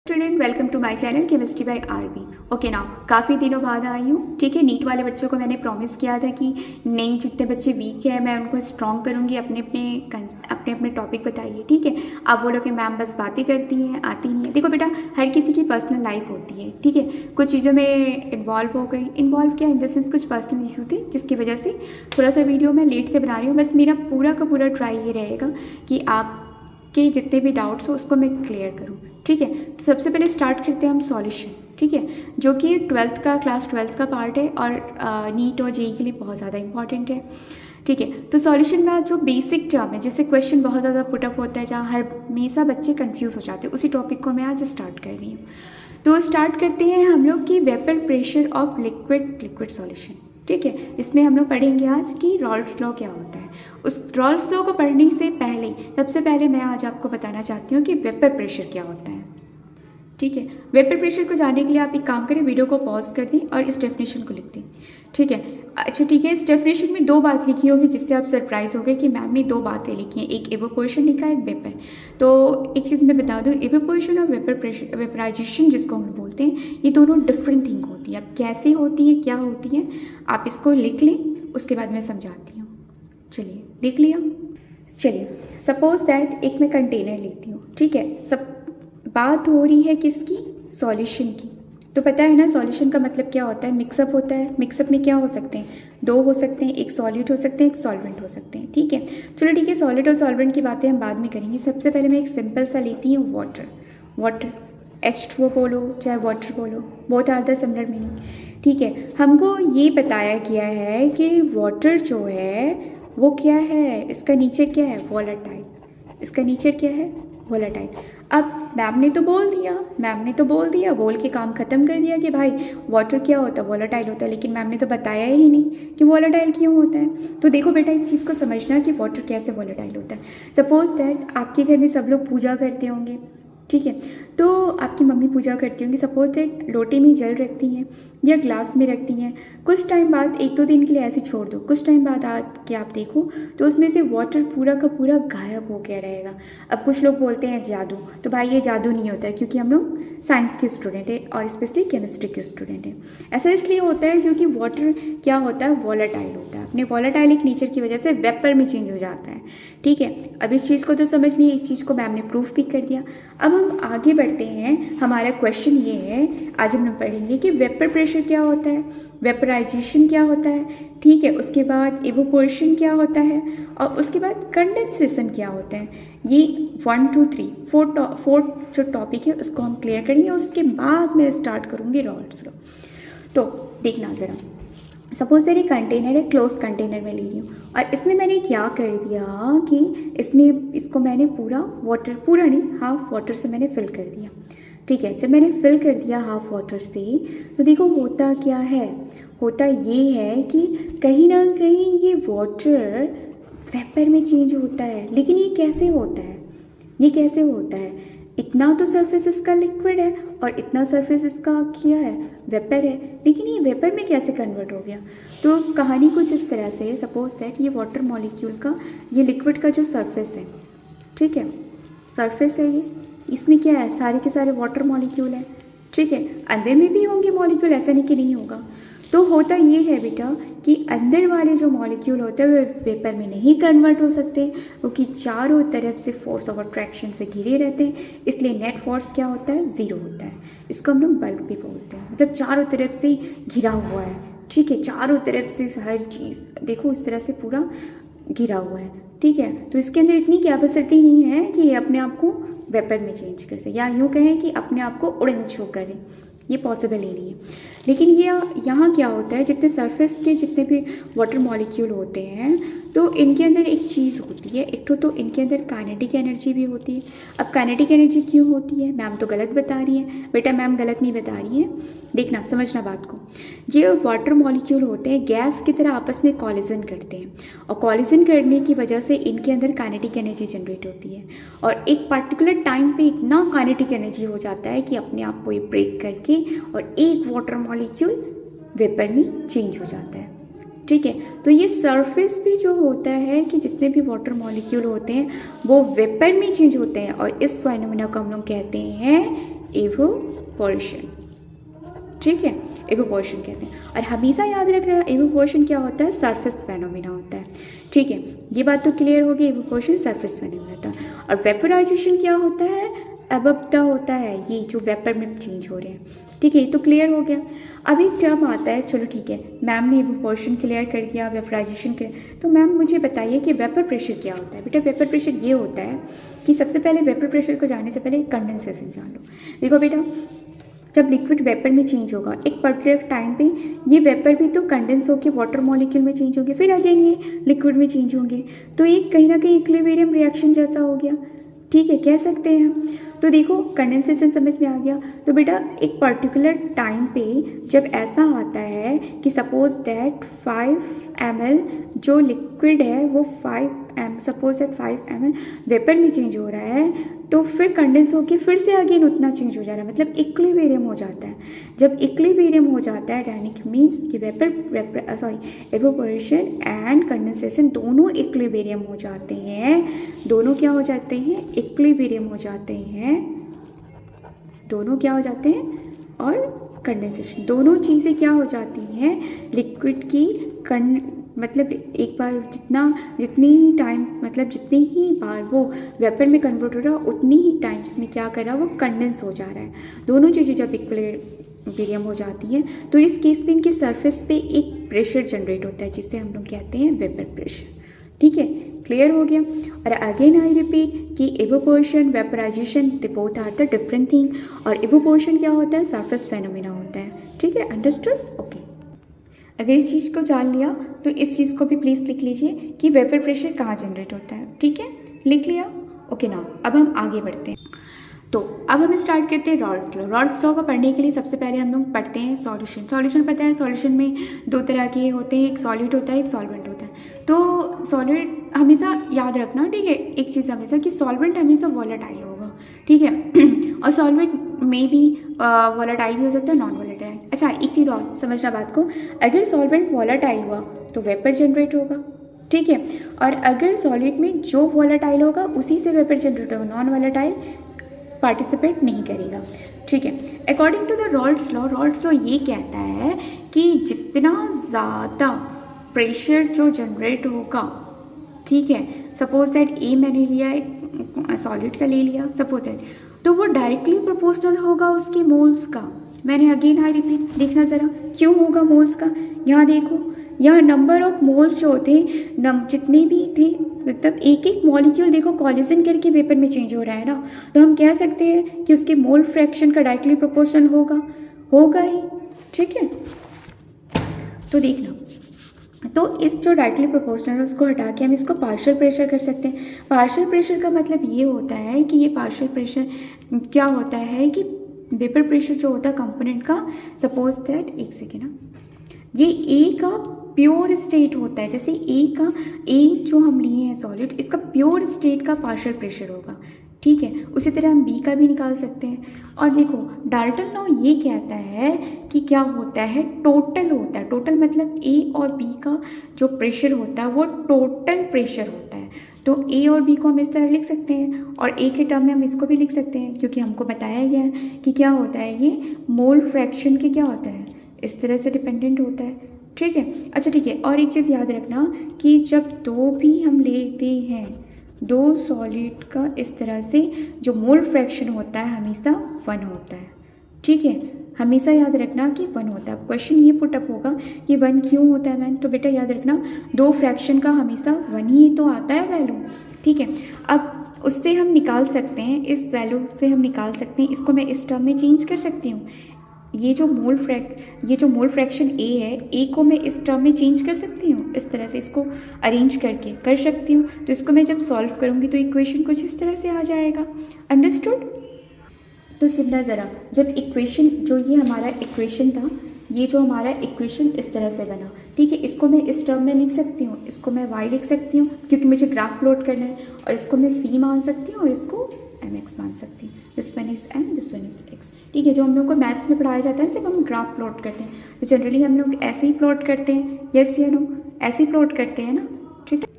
Student, welcome to my channel chemistry by RB. Okay now, काफ़ी दिनों बाद आई हूँ। ठीक है, नीट वाले बच्चों को मैंने प्रॉमिस किया था कि नहीं, जितने बच्चे वीक हैं मैं उनको स्ट्रॉन्ग करूँगी। अपने अपने टॉपिक बताइए। ठीक है, आप बोलोगे मैम बस बातें करती हैं, आती नहीं है। देखो बेटा, हर किसी की पर्सनल लाइफ होती है। ठीक है, कुछ चीज़ों में इन्वॉल्व हो गई। इन्वॉल्व क्या इन द सेंस, कुछ पर्सनल इशूज़ थे जिसकी वजह से थोड़ा सा वीडियो मैं लेट से बना रही हूँ। बस मेरा पूरा का पूरा ट्राई ये रहेगा कि आपके जितने भी डाउट्स हो उसको मैं क्लियर करूँ। ठीक है, तो सबसे पहले स्टार्ट करते हैं हम सॉल्यूशन। ठीक है, जो कि क्लास ट्वेल्थ का पार्ट है और नीट और जेई के लिए बहुत ज़्यादा इंपॉर्टेंट है। ठीक है, तो सॉल्यूशन में आज जो बेसिक टर्म है, जिससे क्वेश्चन बहुत ज़्यादा पुटअप होता है, जहाँ हर हमेशा बच्चे कंफ्यूज हो जाते हैं, उसी टॉपिक को मैं आज स्टार्ट कर रही हूँ। तो स्टार्ट करते हैं हम लोग की vapour pressure of liquid solution. ठीक है, इसमें हम लोग पढ़ेंगे आज कि रॉल्स लॉ क्या होता है। उस रॉल्स लॉ को पढ़ने से पहले सबसे पहले मैं आज आपको बताना चाहती हूँ कि वेपर प्रेशर क्या होता है। ठीक है, वेपर प्रेशर को जानने के लिए आप एक काम करें, वीडियो को पॉज कर दें और इस डेफिनेशन को लिख दें। ठीक है, अच्छा ठीक है, इस डेफिनेशन में दो बात लिखी होगी जिससे आप सरप्राइज हो गए कि मैम ने दो बातें लिखी हैं, एक एवोपोरेशन लिखा है, एक वेपर। तो एक चीज़ मैं बता दूँ, एवोपोरेशन और वेपर प्रेशर, वेपराइजेशन जिसको हम बोलते हैं, ये दोनों डिफरेंट थिंग होती है। अब कैसे होती है, क्या होती है, आप इसको लिख लें, उसके बाद मैं समझाती हूँ। चलिए, लिख लिया। चलिए, सपोज दैट एक मैं कंटेनर लेती हूँ। ठीक है, सब बात हो रही है किसकी, सॉल्यूशन की। तो पता है ना सॉल्यूशन का मतलब क्या होता है, मिक्सअप होता है। मिक्सअप में क्या हो सकते हैं, दो हो सकते हैं, एक सॉल्यूट हो सकते हैं, एक सॉल्वेंट हो सकते हैं। ठीक है, चलो ठीक है, सॉलिड और सॉल्वेंट की बातें हम बाद में करेंगे। सबसे पहले मैं एक सिंपल सा लेती हूँ, वाटर H2O बोलो चाहे वाटर बोलो, both are the similar meaning. ठीक है, हमको ये बताया गया है कि वाटर जो है वो क्या है, इसका नेचर क्या है, वॉलेटाइल। इसका नेचर क्या है, वॉलेटाइल। अब मैम ने तो बोल दिया, बोल के काम ख़त्म कर दिया कि भाई वाटर क्या होता है, वॉलेटाइल होता है। लेकिन मैम ने तो बताया ही नहीं कि वॉलेटाइल क्यों होता है। तो देखो बेटा, एक चीज़ को समझना कि वाटर कैसे वॉलेटाइल होता है। सपोज दैट आपके घर में सब लोग पूजा करते होंगे। ठीक है, तो आपकी मम्मी पूजा करती होंगी, सपोज दैट लोटे में जल रखती हैं या ग्लास में रखती हैं। कुछ टाइम बाद, एक दो दिन के लिए ऐसे छोड़ दो, कुछ टाइम बाद आप देखो तो उसमें से वाटर पूरा का पूरा गायब हो गया रहेगा। अब कुछ लोग बोलते हैं जादू, तो भाई ये जादू नहीं होता है, क्योंकि हम लोग साइंस के स्टूडेंट हैं और स्पेशली केमिस्ट्री के स्टूडेंट हैं। ऐसा इसलिए होता है क्योंकि वाटर क्या होता है, वॉलेटाइल होता है। अपने वॉलेटाइलिक नेचर की वजह से वेपर में चेंज हो जाता है। ठीक है, अब इस चीज़ को तो समझ नहीं, इस चीज़ को मैम ने प्रूफ भी कर दिया। अब हम आगे बढ़ते हैं, हमारा क्वेश्चन ये है, आज हम पढ़ेंगे कि वेपर प्रेशर क्या होता है, वेपराइजेशन क्या होता है। ठीक है, उसके बाद एवोपोरेशन क्या होता है और उसके बाद कंडेंसेशन क्या होता है। ये 1 2 3 फोर्थ जो टॉपिक है उसको हम क्लियर करेंगे। उसके बाद मैं स्टार्ट करूँगी रॉल्स लॉ। तो देखना ज़रा, सपोज दैट एक कंटेनर है, क्लोज कंटेनर में ले रही हूँ और इसमें मैंने क्या कर दिया कि इसको मैंने पूरा नहीं, हाफ वाटर से मैंने फिल कर दिया। ठीक है, जब मैंने फिल कर दिया हाफ वाटर से, तो देखो होता क्या है, होता ये है कि कहीं ना कहीं ये वाटर वेपर में चेंज होता है। लेकिन ये कैसे होता है, इतना तो सरफेस इसका लिक्विड है और इतना सरफेस इसका क्या है, वेपर है। लेकिन ये वेपर में कैसे कन्वर्ट हो गया। तो कहानी कुछ इस तरह से है, सपोज दैट ये वाटर मॉलिक्यूल का, ये लिक्विड का जो सरफेस है, ठीक है, सरफेस है ये, इसमें क्या है, सारे के सारे वाटर मॉलिक्यूल हैं। ठीक है, अंदर में भी होंगे मॉलिक्यूल, ऐसा नहीं कि नहीं होगा। तो होता ये है बेटा कि अंदर वाले जो मॉलिक्यूल होते हैं वे वेपर में नहीं कन्वर्ट हो सकते, क्योंकि चारों तरफ से फोर्स ऑफ अट्रैक्शन से घिरे रहते हैं। इसलिए नेट फोर्स क्या होता है, ज़ीरो होता है। इसको हम लोग बल्क भी बोलते हैं, मतलब चारों तरफ से घिरा हुआ है। ठीक है, चारों तरफ से हर चीज़ देखो इस तरह से पूरा घिरा हुआ है। ठीक है, तो इसके अंदर इतनी कैपेसिटी नहीं है कि ये अपने आप को वेपर में चेंज कर सके, या यूँ कहें कि अपने आप को उड़न छू करे, ये पॉसिबल ही नहीं है। लेकिन ये यहाँ क्या होता है, जितने सरफेस के जितने भी वाटर मॉलिक्यूल होते हैं, तो इनके अंदर एक चीज़ होती है, एक तो इनके अंदर काइनेटिक एनर्जी भी होती है। अब काइनेटिक एनर्जी क्यों होती है, मैम तो गलत बता रही है बेटा, मैम गलत नहीं बता रही है, देखना समझना बात को। ये वाटर मॉलिक्यूल होते हैं गैस की तरह आपस में कॉलिजन करते हैं, और कॉलिजन करने की वजह से इनके अंदर काइनेटिक एनर्जी जनरेट होती है। और एक पर्टिकुलर टाइम पे इतना काइनेटिक एनर्जी हो जाता है कि अपने आप को ये ब्रेक करके और एक वाटर मॉलिक्यूल वेपर में चेंज हो जाता है। ठीक है। तो ये सरफेस भी जो होता है कि जितने भी वाटर मॉलिक्यूल होते हैं वो वेपर में चेंज होते हैं, और इस फेनोमेना को हम लोग कहते हैं इवोपोरेशन। ठीक है, इवोपोरेशन कहते हैं। और हमेशा याद रखना इवोपोरेशन क्या होता है, सरफेस फेनोमेना होता है। ठीक है, ये बात तो क्लियर होगी, इवोपोरेशन सरफेस फेनोमेना होता है। और वेपराइजेशन क्या होता है, अबबता होता है, ये जो वेपर में चेंज हो रहे हैं। ठीक है, ये तो क्लियर हो गया। अब एक टर्म आता है, चलो ठीक है, मैम ने इवोपोरेशन क्लियर कर दिया, वेपराइजेशन क्लियर, तो मैम मुझे बताइए कि वेपर प्रेशर क्या होता है। बेटा वेपर प्रेशर ये होता है कि सबसे पहले वेपर प्रेशर को जानने से पहले कंडेंसेशन जान लो। देखो बेटा, जब लिक्विड वेपर में चेंज होगा एक पर्टिकुलर टाइम पे, ये वेपर भी तो कंडेंस होकर वाटर मॉलिक्यूल में चेंज होंगे, फिर अगेन ये लिक्विड में चेंज होंगे, तो ये कहीं ना कहीं इक्विलिब्रियम रिएक्शन जैसा हो गया। ठीक है, कह सकते हैं हम। तो देखो कंडेंसेशन समझ में आ गया। तो बेटा एक पर्टिकुलर टाइम पे जब ऐसा आता है कि सपोज दैट 5 ml जो लिक्विड है वो 5 ml वेपर में चेंज हो रहा है, तो फिर कंडेंस होके फिर से अगेन उतना चेंज हो जा रहा है, मतलब इक्विलिब्रियम हो जाता है। जब इक्विलिब्रियम हो जाता है डायनेमिक मीन्स कि इवोपोरेशन एंड कंडेंसेशन दोनों इक्विलिब्रियम हो जाते हैं। दोनों क्या हो जाते हैं, इक्विलिब्रियम हो जाते हैं। दोनों क्या हो जाते हैं, और कंडेंसेशन, दोनों चीज़ें क्या हो जाती हैं, लिक्विड की मतलब एक बार जितनी ही टाइम, मतलब जितनी ही बार वो वेपर में कन्वर्ट हो रहा है उतनी ही टाइम्स में क्या कर रहा है, वो कंडेंस हो जा रहा है। दोनों चीज़ें जब इक्विलिब्रियम हो जाती हैं तो इस केस पे इनके सरफेस पे एक प्रेशर जनरेट होता है जिसे हम लोग कहते हैं वेपर प्रेशर। ठीक है, क्लियर हो गया। और अगेन आई रिपीट कि evaporation, vaporization they both are the different thing. और इवोपोरेशन क्या होता है, सरफेस फेनोमेना होता है। ठीक है, अंडरस्टूड। ओके, अगर इस चीज़ को जान लिया तो इस चीज़ को भी प्लीज़ लिख लीजिए कि वेपर प्रेशर कहाँ जनरेट होता है। ठीक है, लिख लिया। ओके ना, अब हम आगे बढ़ते हैं। तो अब हम स्टार्ट करते हैं रॉल्स लॉ। रॉल्स लॉ को पढ़ने के लिए सबसे पहले हम लोग पढ़ते हैं सॉल्यूशन। सॉल्यूशन पता है, सॉल्यूशन में दो तरह के होते हैं, एक सॉलिड होता है, एक सॉल्वेंट होता है। तो सॉलिड हमेशा याद रखना, ठीक है, एक चीज़ हमेशा कि सॉल्वेंट हमेशा वॉलेटाइल होगा। ठीक है, और सॉल्वेंट में भी वॉलेटाइल भी हो सकता है, नॉन वॉलेटाइल। अच्छा, एक चीज़ और समझना बात को, अगर सॉल्वेंट वॉलेटाइल हुआ तो वेपर जनरेट होगा। ठीक है, और अगर सॉलिड में जो वॉलेटाइल होगा उसी से वेपर जनरेट होगा, नॉन वॉलेटाइल पार्टिसिपेट नहीं करेगा। ठीक है, according to the Raoult's law, Raoult's law ये कहता है कि जितना ज़्यादा प्रेशर जो जनरेट होगा, ठीक है, सपोज दैट ए मैंने लिया एक सॉलिड का ले लिया सपोज दैट, तो वो डायरेक्टली प्रोपोर्शनल होगा उसके मोल्स का। मैंने अगेन हाई रिपीट, देखना ज़रा क्यों होगा मोल्स का। यहाँ देखो, यहाँ नंबर ऑफ मोल्स जो थे जितने भी थे, मतलब एक एक मॉलिक्यूल देखो कॉलिजन करके वेपर में चेंज हो रहा है ना, तो हम कह सकते हैं कि उसके मोल फ्रैक्शन का डायरेक्टली प्रोपोर्शनल होगा ही। ठीक है, तो देखना, तो इस जो डायरेक्टली प्रोपोर्शनल है उसको हटा के हम इसको पार्शियल प्रेशर कर सकते हैं। पार्शियल प्रेशर का मतलब ये होता है कि ये पार्शियल प्रेशर क्या होता है कि वेपर प्रेशर जो होता है कंपोनेंट का, सपोज दैट, एक सेकेंड, ये ए का प्योर स्टेट होता है, जैसे ए जो हम लिए हैं सॉलिड, इसका प्योर स्टेट का पार्शियल प्रेशर होगा। ठीक है, उसी तरह हम बी का भी निकाल सकते हैं। और देखो डाल्टन लॉ ये कहता है कि क्या होता है, टोटल होता है। टोटल मतलब ए और बी का जो प्रेशर होता है वो टोटल प्रेशर होता है। तो ए और बी को हम इस तरह लिख सकते हैं, और ए के टर्म में हम इसको भी लिख सकते हैं, क्योंकि हमको बताया गया है कि क्या होता है, ये मोल फ्रैक्शन के क्या होता है, इस तरह से डिपेंडेंट होता है। ठीक है, अच्छा ठीक है, और एक चीज़ याद रखना कि जब दो भी हम लेते हैं, दो सॉलिड का इस तरह से जो मोल फ्रैक्शन होता है हमेशा 1 होता है। ठीक है, हमेशा याद रखना कि 1 होता है। क्वेश्चन ये पुटअप होगा कि 1 क्यों होता है मैम, तो बेटा याद रखना दो फ्रैक्शन का हमेशा 1 ही तो आता है वैल्यू। ठीक है, अब उससे हम निकाल सकते हैं, इस वैल्यू से हम निकाल सकते हैं, इसको मैं इस टर्म में चेंज कर सकती हूँ। ये जो मोल फ्रैक्शन ए है, ए को मैं इस टर्म में चेंज कर सकती हूँ, इस तरह से इसको अरेंज करके कर सकती हूँ। तो इसको मैं जब सॉल्व करूँगी तो इक्वेशन कुछ इस तरह से आ जाएगा। अंडरस्टूड। तो सुनना ज़रा, जब इक्वेशन जो ये हमारा इक्वेशन था, ये जो हमारा इक्वेशन इस तरह से बना, ठीक है, इसको मैं इस टर्म में लिख सकती हूँ, इसको मैं y लिख सकती हूँ क्योंकि मुझे ग्राफ प्लॉट करना है, और इसको मैं c मान सकती हूँ और इसको m एम एक्स मान सकती हूँ, this one is M, this one is X. ठीक है, जो हम लोग को मैथ्स में पढ़ाया जाता है जब हम ग्राफ प्लॉट करते हैं तो जनरली हम लोग ऐसे ही प्लॉट करते हैं, यस या नो, ऐसे ही प्लॉट करते हैं ना। ठीक है,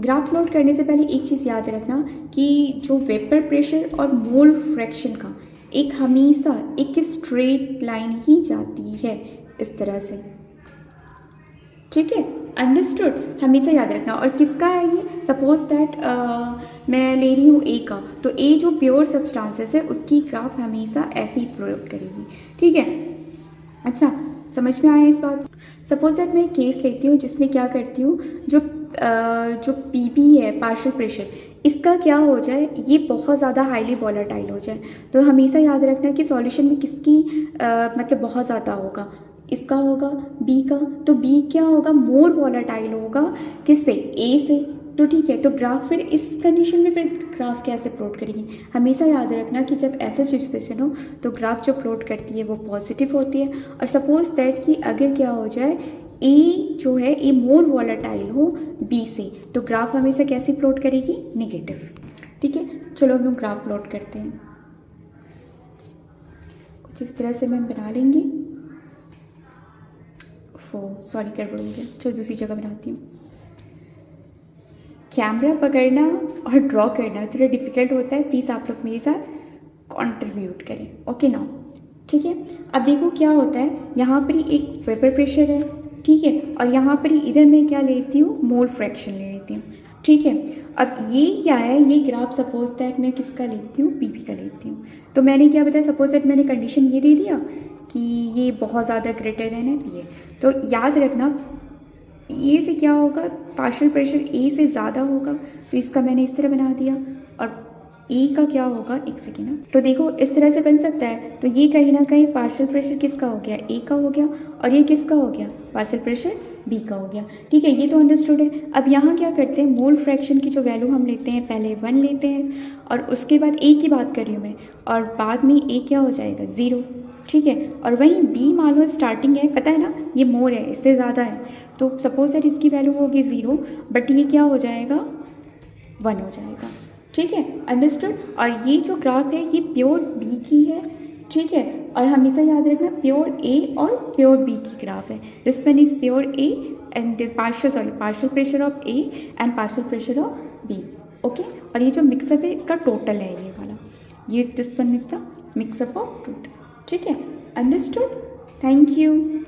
ग्राफ प्लॉट करने से पहले एक चीज़ याद रखना कि जो वेपर प्रेशर और मोल फ्रैक्शन का एक हमेशा एक स्ट्रेट लाइन ही जाती है इस तरह से। ठीक है, अंडरस्टूड, हमेशा याद रखना। और किसका है ये, सपोज दैट मैं ले रही हूँ ए का, तो ए जो प्योर सब्सटेंसेस है उसकी ग्राफ हमेशा ऐसे ही प्लॉट करेगी। ठीक है, अच्छा समझ में आया इस बात। सपोज दैट मैं केस लेती हूँ जिसमें क्या करती हूँ, जो पी बी है पार्शियल प्रेशर, इसका क्या हो जाए, ये बहुत ज़्यादा हाईली वॉलेटाइल हो जाए। तो हमेशा याद रखना कि सॉल्यूशन में किसकी मतलब बहुत ज़्यादा होगा, इसका होगा, बी का। तो बी क्या होगा, मोर वॉलेटाइल होगा, किससे, ए से। तो ठीक है, तो ग्राफ फिर इस कंडीशन में फिर ग्राफ कैसे प्लॉट करेगी, हमेशा याद रखना कि जब ऐसा सिचुएशन हो तो ग्राफ जो प्लॉट करती है वो पॉजिटिव होती है। और सपोज दैट कि अगर क्या हो जाए, ए जो है ए मोर वॉलेटाइल हो बी से, तो ग्राफ हमेशा कैसे प्लॉट करेगी, नेगेटिव। ठीक है, चलो हम लोग ग्राफ प्लॉट करते हैं। कुछ इस तरह से मैं बना लेंगे। सॉरी गड़बड़ हो गया, चलो दूसरी जगह बनाती हूँ। कैमरा पकड़ना और ड्रॉ करना थोड़ा डिफिकल्ट होता है, प्लीज़ आप लोग मेरे साथ कंट्रीब्यूट करें। ओके नाउ, ठीक है, अब देखो क्या होता है, यहाँ पर ही एक वेपर प्रेशर है, ठीक है, और यहाँ पर ही इधर मैं क्या लेती हूँ, मोल फ्रैक्शन ले लेती हूँ। ठीक है, अब ये क्या है, ये ग्राफ सपोज दैट मैं किसका लेती हूँ, पीपी का लेती हूँ। तो मैंने क्या बताया, सपोज दैट मैंने कंडीशन ये दे दिया कि ये बहुत ज़्यादा ग्रेटर देन है ये। तो याद रखना ए से क्या होगा, पार्शियल प्रेशर ए से ज़्यादा होगा, तो इसका मैंने इस तरह बना दिया। और ए का क्या होगा, एक सेकेंड ना, तो देखो इस तरह से बन सकता है। तो ये कहीं ना कहीं पार्शियल प्रेशर किसका हो गया, ए का हो गया, और ये किसका हो गया, पार्शियल प्रेशर बी का हो गया। ठीक है, ये तो अंडरस्टूड है। अब यहाँ क्या करते हैं, मोल फ्रैक्शन की जो वैल्यू हम लेते हैं, पहले 1 लेते हैं और उसके बाद ए की बात कर रही हूँ मैं, और बाद में ए क्या हो जाएगा, 0। ठीक है, और वहीं बी मान लो स्टार्टिंग है, पता है ना ये मोर है, इससे ज़्यादा है, तो सपोज दैट इसकी वैल्यू होगी 0, बट ये क्या हो जाएगा, 1 हो जाएगा। ठीक है, अंडरस्टूड। और ये जो ग्राफ है ये प्योर बी की है। ठीक है, और हमेशा याद रखना प्योर ए और प्योर बी की ग्राफ है। This one is pure A and the partial pressure of A and partial pressure of B. Okay, और ये जो मिक्सअप है इसका टोटल है ये वाला, ये this one is the mixup of total. ठीक है, अंडरस्टूड, थैंक यू।